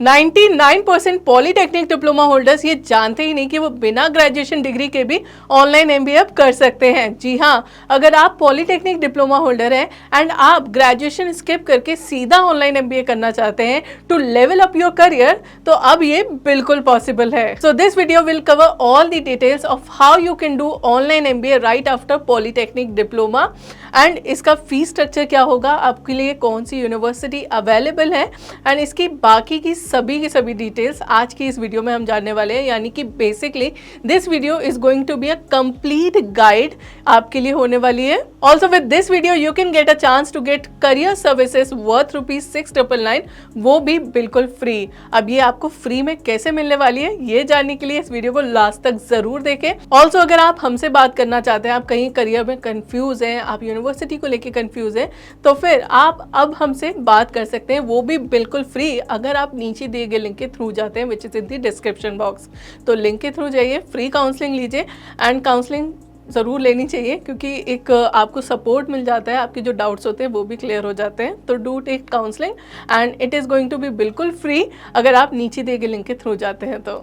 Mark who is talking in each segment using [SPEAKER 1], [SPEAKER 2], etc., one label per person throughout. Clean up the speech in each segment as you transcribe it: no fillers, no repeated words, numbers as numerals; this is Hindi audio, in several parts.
[SPEAKER 1] 99% पॉलीटेक्निक डिप्लोमा होल्डर्स ये जानते ही नहीं कि वो बिना ग्रेजुएशन डिग्री के भी ऑनलाइन एमबीए अब कर सकते हैं। जी हाँ, अगर आप पॉलीटेक्निक डिप्लोमा होल्डर हैं एंड आप ग्रेजुएशन स्किप करके सीधा ऑनलाइन एमबीए करना चाहते हैं to level up your career, तो अब ये बिल्कुल पॉसिबल है। So this video will cover all the details of how you can do online MBA right after polytechnic diploma and इसका फीस स्ट्रक्चर क्या होगा, आपके लिए कौन सी यूनिवर्सिटी अवेलेबल है एंड इसकी बाकी की सभी डिटेल्स आज की इस वीडियो में हम जानने वाले हैं। यानी कि basically this video is going to be a complete guide आपके लिए होने वाली है। Also with this video you can get a chance to get career services worth ₹699, वो भी बिल्कुल फ्री। अब ये आपको फ्री में कैसे मिलने वाली है, ये जानने के लिए इस वीडियो को लास्ट तक जरूर देखें। ऑल्सो अगर आप हमसे बात करना चाहते हैं, आप कहीं करियर में कंफ्यूज हैं, आप यूनिवर्सिटी को लेके कंफ्यूज हैं, तो फिर आप अब हमसे बात कर सकते हैं, वो भी बिल्कुल फ्री। अगर आप नीचे दिए गए लिंक के थ्रू जाते हैं which is in the description box, तो लिंक के थ्रू जाइए, फ्री काउंसलिंग लीजिए एंड काउंसलिंग ज़रूर लेनी चाहिए क्योंकि एक आपको सपोर्ट मिल जाता है, आपके जो डाउट्स होते हैं वो भी क्लियर हो जाते हैं। तो do take counselling and it is going to be बिल्कुल फ्री अगर आप नीचे दिए गए लिंक के थ्रू जाते हैं तो।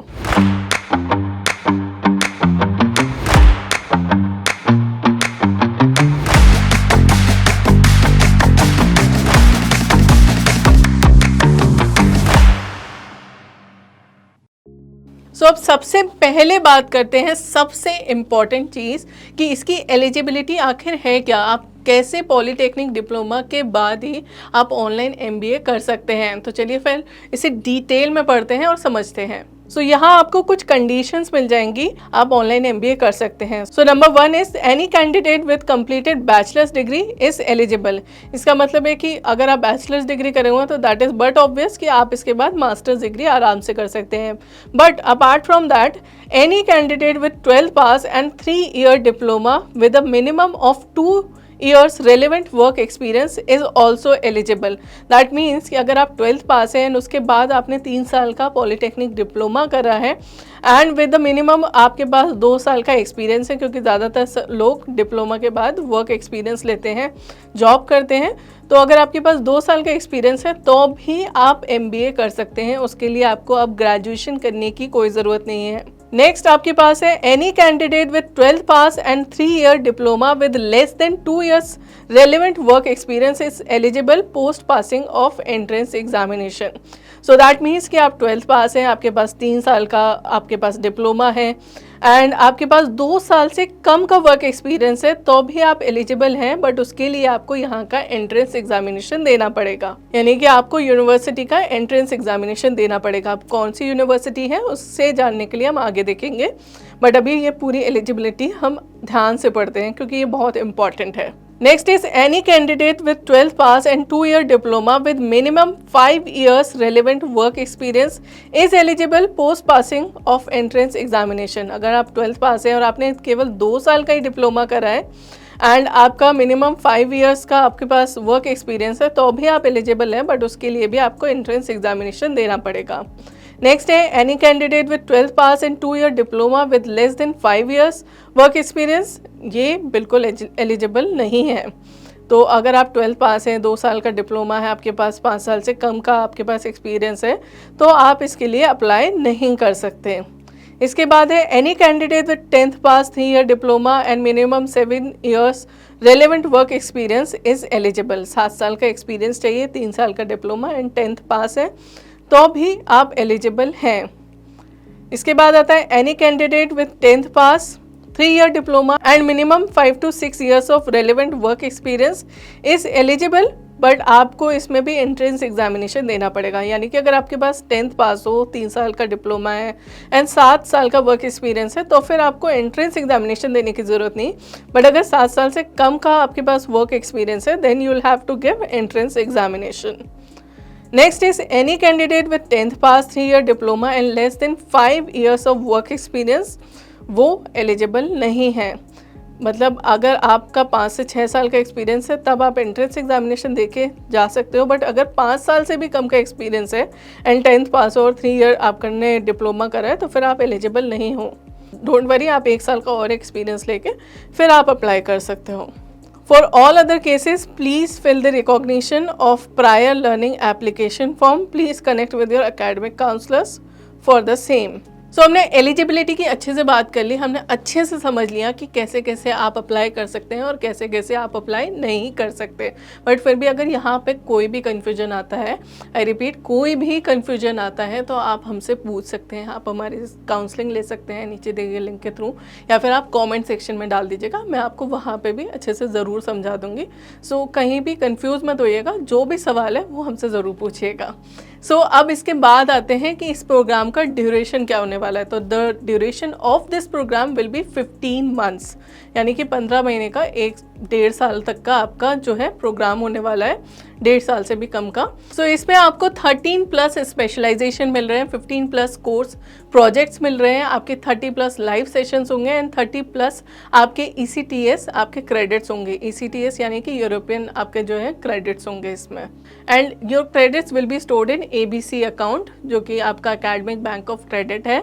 [SPEAKER 1] सो अब सबसे पहले बात करते हैं सबसे इम्पॉर्टेंट चीज़ कि इसकी एलिजिबिलिटी आखिर है क्या, आप कैसे पॉलीटेक्निक डिप्लोमा के बाद ही आप ऑनलाइन एमबीए कर सकते हैं। तो चलिए फिर इसे डिटेल में पढ़ते हैं और समझते हैं। सो यहाँ आपको कुछ कंडीशंस मिल जाएंगी, आप ऑनलाइन एमबीए कर सकते हैं। So number 1 is any candidate with completed bachelors degree is eligible. इसका मतलब है कि अगर आप बैचलर्स डिग्री करे हुए हैं तो दैट इज बट ऑब्वियस कि आप इसके बाद मास्टर्स डिग्री आराम से कर सकते हैं। But apart from that any candidate with 12th pass and 3-year diploma with a minimum of 2 years relevant work experience is also eligible. That means कि अगर आप 12th पास हैं उसके बाद आपने 3 साल का पॉलीटेक्निक डिप्लोमा करा है एंड विद द मिनिमम आपके पास 2 साल का एक्सपीरियंस है, क्योंकि ज़्यादातर लोग डिप्लोमा के बाद वर्क एक्सपीरियंस लेते हैं, जॉब करते हैं। तो अगर आपके पास 2 साल का एक्सपीरियंस है तो भी आप एमबीए कर सकते हैं, उसके लिए आपको अब ग्रेजुएशन करने की कोई ज़रूरत नहीं है। नेक्स्ट आपके पास है any candidate with 12th pass and 3-year diploma with less than 2 years relevant work experience is eligible post passing of entrance examination. So that means कि आप 12th पास हैं, आपके पास 3 साल का आपके पास डिप्लोमा है एंड आपके पास 2 साल से कम का वर्क एक्सपीरियंस है तो भी आप एलिजिबल हैं, बट उसके लिए आपको यहाँ का एंट्रेंस एग्जामिनेशन देना पड़ेगा। यानी कि आपको यूनिवर्सिटी का एंट्रेंस एग्जामिनेशन देना पड़ेगा। अब कौन सी यूनिवर्सिटी है उससे जानने के लिए हम आगे देखेंगे, बट अभी ये पूरी एलिजिबिलिटी हम ध्यान से पढ़ते हैं क्योंकि ये बहुत इंपॉर्टेंट है। Next is any candidate with 12th pass and 2-year diploma with minimum 5 years relevant work experience is eligible post passing of entrance examination. अगर आप 12th पास हैं और आपने केवल 2 साल का ही डिप्लोमा करा है एंड आपका मिनिमम 5 years का आपके पास वर्क एक्सपीरियंस है तो भी आप एलिजिबल हैं, बट उसके लिए भी आपको एंट्रेंस एग्जामिनेशन देना पड़ेगा। नेक्स्ट है any candidate with 12th pass and 2-year diploma with less than 5 years work experience, ये बिल्कुल एलिजिबल नहीं है। तो अगर आप 12th पास हैं, 2 साल का डिप्लोमा है, आपके पास 5 साल से कम का आपके पास एक्सपीरियंस है, तो आप इसके लिए अप्लाई नहीं कर सकते। इसके बाद है any candidate with 10th pass 3-year diploma and minimum 7 years relevant work experience is eligible. 7 साल का एक्सपीरियंस चाहिए, 3 साल का डिप्लोमा एंड 10th पास है तो भी आप एलिजिबल हैं। इसके बाद आता है any candidate with 10th pass 3-year diploma and minimum 5 to 6 years of relevant work experience is eligible, but आपको इसमें भी एंट्रेंस एग्जामिनेशन देना पड़ेगा। यानी कि अगर आपके पास 10th पास हो, 3 साल का डिप्लोमा है एंड 7 साल का वर्क एक्सपीरियंस है तो फिर आपको एंट्रेंस एग्जामिनेशन देने की ज़रूरत नहीं, बट अगर 7 साल से कम का आपके पास वर्क एक्सपीरियंस है then you will have to give entrance examination. Next is any candidate with 10th pass 3-year diploma and less than 5 years of work experience, वो एलिजिबल नहीं है। मतलब अगर आपका 5 से 6 साल का एक्सपीरियंस है तब आप एंट्रेंस एग्जामिनेशन दे के जा सकते हो, बट अगर 5 साल से भी कम का एक्सपीरियंस है एंड 10th पास और 3 year आपने डिप्लोमा करा है तो फिर आप एलिजिबल नहीं हो। डोंट वरी, आप 1 साल का और एक्सपीरियंस लेके फिर आप अप्लाई कर सकते हो। For all other cases, please fill the recognition of prior learning application form. Please connect with your academic counselors for the same. सो हमने एलिजिबिलिटी की अच्छे से बात कर ली, हमने अच्छे से समझ लिया कि कैसे कैसे आप अप्लाई कर सकते हैं और कैसे कैसे आप अप्लाई नहीं कर सकते। बट फिर भी अगर यहाँ पे कोई भी कन्फ्यूजन आता है, आई रिपीट, कोई भी कन्फ्यूजन आता है तो आप हमसे पूछ सकते हैं, आप हमारी काउंसलिंग ले सकते हैं नीचे दिए गए लिंक के थ्रू, या फिर आप कॉमेंट सेक्शन में डाल दीजिएगा, मैं आपको वहाँ पर भी अच्छे से ज़रूर समझा दूँगी। सो कहीं भी कन्फ्यूज़ मत होइएगा, जो भी सवाल है वो हमसे ज़रूर पूछिएगा। सो अब इसके बाद आते हैं कि इस प्रोग्राम का ड्यूरेशन क्या होने वाला है। तो the duration of this programme will be 15 months, यानी कि 15 महीने का, 1-1.5 साल तक का आपका जो है प्रोग्राम होने वाला है, 1.5 साल से भी कम का। सो इसमें आपको 13+ स्पेशलाइजेशन मिल रहे हैं, 15+ कोर्स प्रोजेक्ट्स मिल रहे हैं, आपके 30+ लाइव सेशंस होंगे एंड 30+ आपके ECTS आपके क्रेडिट्स होंगे। ECTS यानी कि यूरोपियन आपके जो है क्रेडिट्स होंगे इसमें। And your credits will be stored in ABC account, जो कि आपका एकेडमिक बैंक ऑफ क्रेडिट है।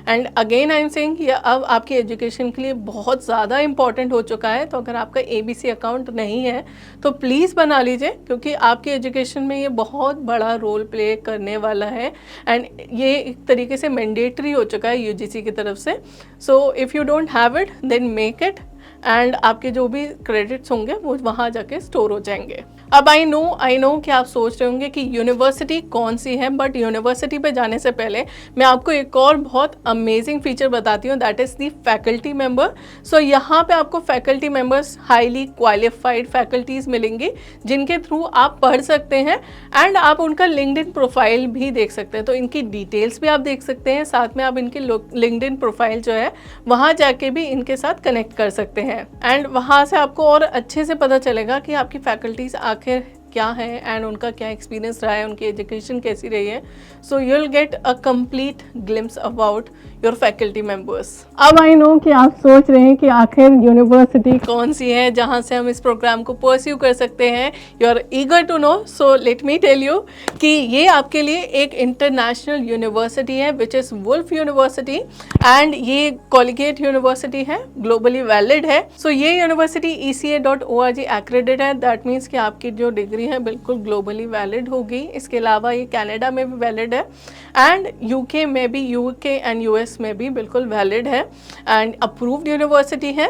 [SPEAKER 1] And again I am saying ये अब आपकी एजुकेशन के लिए बहुत ज़्यादा इंपॉर्टेंट हो चुका है। तो अगर आपका ABC अकाउंट नहीं है तो प्लीज़ बना लीजिए, क्योंकि आपकी एजुकेशन में ये बहुत बड़ा रोल प्ले करने वाला है एंड ये एक तरीके से मैंडेटरी हो चुका है UGC की तरफ से। So if you don't have it then make it, and आपके जो भी क्रेडिट्स होंगे वो वहाँ जाके स्टोर हो जाएंगे। अब आई नो कि आप सोच रहे होंगे कि यूनिवर्सिटी कौन सी है, बट यूनिवर्सिटी पे जाने से पहले मैं आपको एक और बहुत अमेजिंग फीचर बताती हूँ, that is the faculty member. So यहाँ पे आपको faculty members, highly qualified faculties मिलेंगी जिनके थ्रू आप पढ़ सकते हैं एंड आप उनका लिंक्डइन प्रोफाइल भी देख सकते हैं। तो इनकी डिटेल्स भी आप देख सकते हैं, साथ में आप इनकी लिंक्डइन प्रोफाइल जो है वहाँ जाके भी इनके साथ कनेक्ट कर सकते हैं एंड वहाँ से आपको और अच्छे से पता चलेगा कि आपकी फैकल्टीज़ आखिर क्या है एंड उनका क्या एक्सपीरियंस रहा है, उनकी एजुकेशन कैसी रही है। So you will get a complete glimpse about your faculty members. अब आई नो कि आप सोच रहे हैं कि आखिर यूनिवर्सिटी कौन सी है जहां से हम इस प्रोग्राम को परस्यू कर सकते हैं। You are eager to know, so let me tell you कि ये आपके लिए एक इंटरनेशनल यूनिवर्सिटी है which is Woolf university and ये कॉलिगेट यूनिवर्सिटी है, ग्लोबली वैलिड है। सो ये यूनिवर्सिटी ECA.org एक्रेडिटेड है, दैट मीन्स कि आपकी जो डिग्री है बिल्कुल ग्लोबली वैलिड होगी। इसके अलावा ये कनाडा में भी वैलिड है एंड UK में भी, UK एंड US में भी बिल्कुल वैलिड है एंड अप्रूव्ड यूनिवर्सिटी है।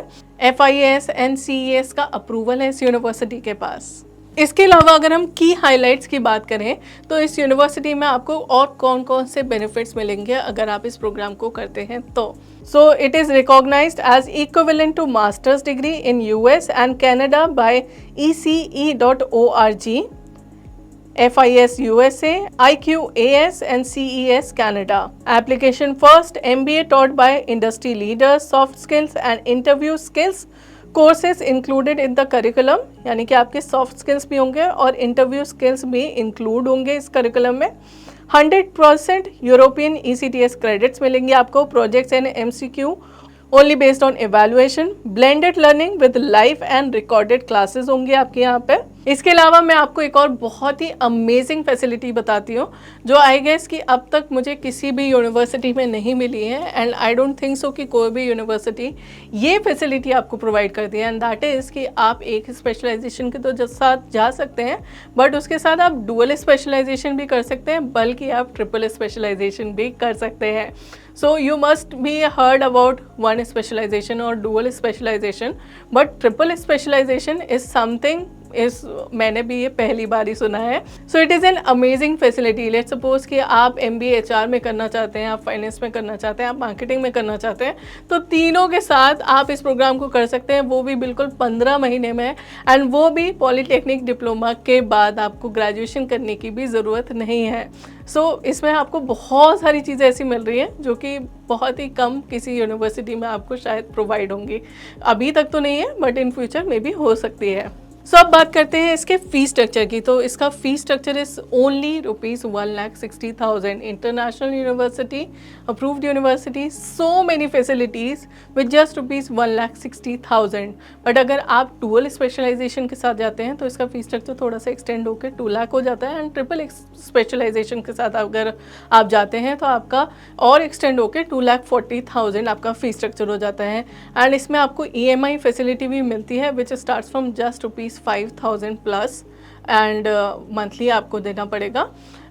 [SPEAKER 1] FIS एंड CES का अप्रूवल है इस यूनिवर्सिटी के पास। इसके अलावा अगर हम की हाइलाइट्स की बात करें तो इस यूनिवर्सिटी में आपको और कौन कौन से बेनिफिट्स मिलेंगे अगर आप इस प्रोग्राम को करते हैं तो। So it is recognised as equivalent to masters degree in US and Canada by ECE.org, FIS USA, IQAS and CES Canada. Application first, MBA taught by industry leaders, soft skills and interview skills courses included in the curriculum, यानी कि आपके सॉफ्ट स्किल्स भी होंगे और इंटरव्यू स्किल्स भी इंक्लूड होंगे इस करिकुलम में। 100% यूरोपियन ECTS क्रेडिट्स मिलेंगे आपको, projects and MCQ only based on evaluation, blended learning with live and recorded classes होंगे आपके यहाँ पे। इसके अलावा मैं आपको एक और बहुत ही अमेजिंग फैसिलिटी बताती हूँ जो आई गेस कि अब तक मुझे किसी भी यूनिवर्सिटी में नहीं मिली है and I don't think so कि कोई भी यूनिवर्सिटी ये फैसिलिटी आपको प्रोवाइड करती है, एंड दैट इज़ कि आप एक स्पेशलाइजेशन के तो साथ जा सकते हैं बट उसके साथ आप डुअल स्पेशलाइजेशन भी कर सकते हैं, बल्कि आप ट्रिपल स्पेशलाइजेशन भी कर सकते हैं। So you must be heard about one specialization or dual specialization, but triple specialization is something मैंने भी ये पहली बार ही सुना है। सो it is an amazing facility. Let's suppose कि आप MBA HR में करना चाहते हैं, आप फाइनेंस में करना चाहते हैं, आप मार्केटिंग में करना चाहते हैं, तो तीनों के साथ आप इस प्रोग्राम को कर सकते हैं, वो भी बिल्कुल 15 महीने में, एंड वो भी पॉलीटेक्निक डिप्लोमा के बाद। आपको ग्रेजुएशन करने की भी ज़रूरत नहीं है। सो इसमें आपको बहुत सारी चीज़ें ऐसी मिल रही हैं जो कि बहुत ही कम किसी यूनिवर्सिटी में आपको शायद प्रोवाइड होंगी। अभी तक तो नहीं है बट इन फ्यूचर में भी हो सकती है। सो अब बात करते हैं इसके फीस स्ट्रक्चर की। तो इसका fees structure is only ₹1,60,000। International university, approved university, so many facilities with just ₹1,60,000। But अगर आप डुअल स्पेशलाइजेशन के साथ जाते हैं तो इसका फीस स्ट्रक्चर थोड़ा सा एक्सटेंड होकर 2 लाख हो जाता है। एंड ट्रिपल स्पेशलाइजेशन के साथ अगर आप जाते हैं तो आपका और एक्सटेंड होकर 2,40,000 आपका फीस स्ट्रक्चर हो जाता है। एंड इसमें आपको EMI फैसिलिटी भी मिलती है विच starts from just ₹5,000 plus and monthly आपको देना पड़ेगा।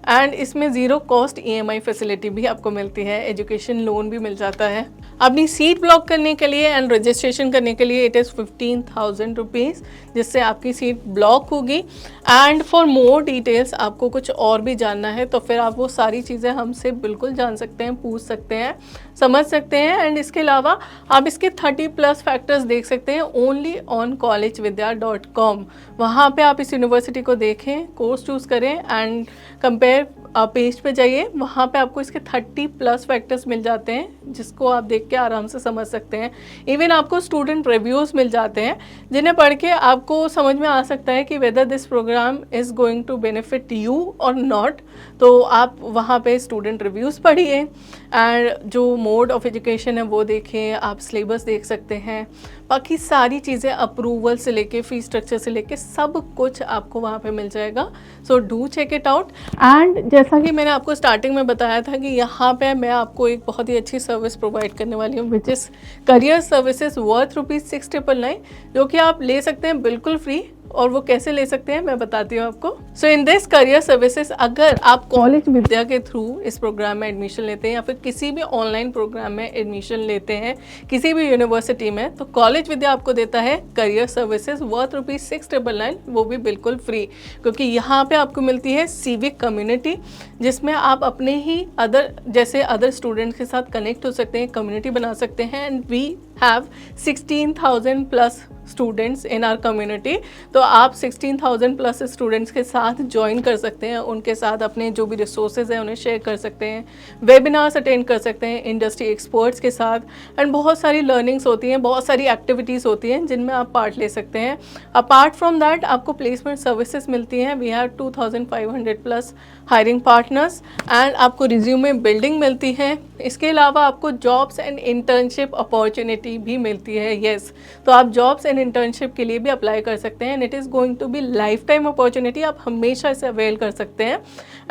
[SPEAKER 1] एंड इसमें ज़ीरो कॉस्ट EMI फैसिलिटी भी आपको मिलती है, एजुकेशन लोन भी मिल जाता है। अपनी सीट ब्लॉक करने के लिए एंड रजिस्ट्रेशन करने के लिए इट इज़ ₹15,000, जिससे आपकी सीट ब्लॉक होगी। एंड फॉर मोर डिटेल्स आपको कुछ और भी जानना है तो फिर आप वो सारी चीज़ें हमसे बिल्कुल जान सकते हैं, पूछ सकते हैं, समझ सकते हैं। एंड इसके अलावा आप इसके 30+ फैक्टर्स देख सकते हैं ओनली ऑन collegevidya.com। वहाँ पे आप इस यूनिवर्सिटी को देखें, कोर्स चूज़ करें एंड कंपेयर पेज पे जाइए। वहाँ पे आपको इसके 30+ फैक्टर्स मिल जाते हैं जिसको आप देख के आराम से समझ सकते हैं। इवन आपको स्टूडेंट रिव्यूज़ मिल जाते हैं जिन्हें पढ़ के आपको समझ में आ सकता है कि whether this programme is going to benefit you और नॉट। तो आप वहाँ पे स्टूडेंट रिव्यूज़ पढ़िए एंड जो मोड ऑफ एजुकेशन है वो देखें, आप सिलेबस देख सकते हैं। बाकी सारी चीज़ें अप्रूवल से लेके फीस स्ट्रक्चर से लेके सब कुछ आपको वहाँ पे मिल जाएगा। So do check it out. And जैसा कि मैंने आपको स्टार्टिंग में बताया था कि यहाँ पे मैं आपको एक बहुत ही अच्छी सर्विस प्रोवाइड करने वाली हूँ which is career services worth ₹6,999, जो कि आप ले सकते हैं बिल्कुल फ्री। और वो कैसे ले सकते हैं मैं बताती हूँ आपको। सो इन दिस करियर सर्विसेज अगर आप कॉलेज विद्या के थ्रू इस प्रोग्राम में एडमिशन लेते हैं या फिर किसी भी ऑनलाइन प्रोग्राम में एडमिशन लेते हैं किसी भी यूनिवर्सिटी में, तो कॉलेज विद्या आपको देता है करियर सर्विसेज वर्थ ₹6,999, वो भी बिल्कुल फ्री। क्योंकि यहाँ पे आपको मिलती है सिविक कम्युनिटी जिसमें आप अपने ही अदर स्टूडेंट्स के साथ कनेक्ट हो सकते हैं, कम्युनिटी बना सकते हैं। And we have 16,000+ students in our community. तो आप 16,000+ स्टूडेंट्स के साथ ज्वाइन कर सकते हैं, उनके साथ अपने जो भी रिसोर्सेज हैं उन्हें शेयर कर सकते हैं, वेबिनार्स अटेंड कर सकते हैं इंडस्ट्री एक्सपर्ट्स के साथ। एंड बहुत सारी लर्निंग्स होती हैं, बहुत सारी एक्टिविटीज़ होती हैं जिनमें आप पार्ट ले सकते हैं। अपार्ट फ्रॉम दैट आपको प्लेसमेंट सर्विसेज मिलती हैं। We have 2,500+ hiring partners and आपको रिज्यूमे बिल्डिंग मिलती है। इसके अलावा आपको जॉब्स एंड इंटर्नशिप अपॉर्चुनिटी भी मिलती है। येस, तो आप जॉब्स एंड इंटर्नशिप के लिए भी अप्लाई कर सकते हैं and it is going to be life time opportunity. आप हमेशा इसे अवेल कर सकते हैं।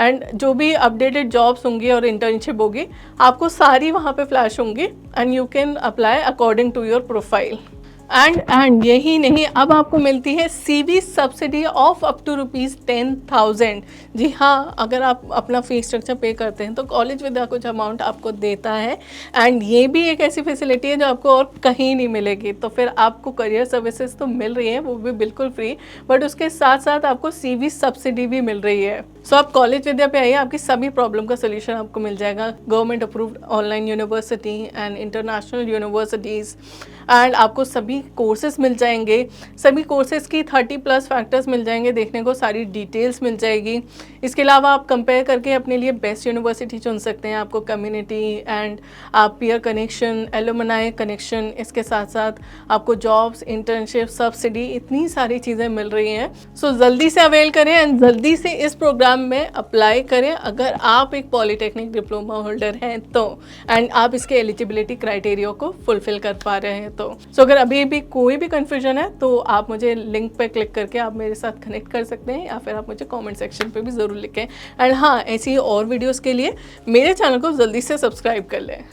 [SPEAKER 1] एंड जो भी अपडेटेड जॉब्स होंगी और इंटर्नशिप होगी आपको सारी वहाँ पे फ्लैश होंगी and you can apply according to your profile. And यही नहीं, अब आपको मिलती है CV subsidy of up to ₹10,000। जी हाँ, अगर आप अपना फीस स्ट्रक्चर पे करते हैं तो कॉलेज विद्या कुछ अमाउंट आपको देता है। एंड ये भी एक ऐसी फैसिलिटी है जो आपको और कहीं नहीं मिलेगी। तो फिर आपको करियर सर्विसेज तो मिल रही है, वो भी बिल्कुल फ्री, बट उसके साथ साथ आपको CV सब्सिडी भी मिल रही है। सो आप कॉलेज विद्या पे आइए, आपकी सभी प्रॉब्लम का सोल्यूशन आपको मिल जाएगा। Government approved online university and international universities and आपको सभी कोर्सेज मिल जाएंगे। सभी कोर्सेज की 30+ फैक्टर्स मिल जाएंगे देखने को, सारी डिटेल्स मिल जाएगी। इसके अलावा आप कंपेयर करके अपने लिए बेस्ट यूनिवर्सिटी चुन सकते हैं। आपको कम्युनिटी एंड आप पीयर कनेक्शन, एलुमनाई कनेक्शन, इसके साथ साथ आपको जॉब्स, इंटर्नशिप, सब्सिडी, इतनी सारी चीज़ें मिल रही हैं। सो जल्दी से अवेल करें एंड जल्दी से इस प्रोग्राम में अप्लाई करें अगर आप एक पॉलीटेक्निक डिप्लोमा होल्डर हैं तो, एंड आप इसके एलिजिबिलिटी क्राइटेरिया को फुलफिल कर पा रहे हैं तो। सो अगर अभी भी कोई भी कन्फ्यूजन है तो आप मुझे लिंक पे क्लिक करके आप मेरे साथ कनेक्ट कर सकते हैं या फिर आप मुझे कमेंट सेक्शन पे भी ज़रूर लिखें। एंड हाँ, ऐसी और वीडियोस के लिए मेरे चैनल को जल्दी से सब्सक्राइब कर लें।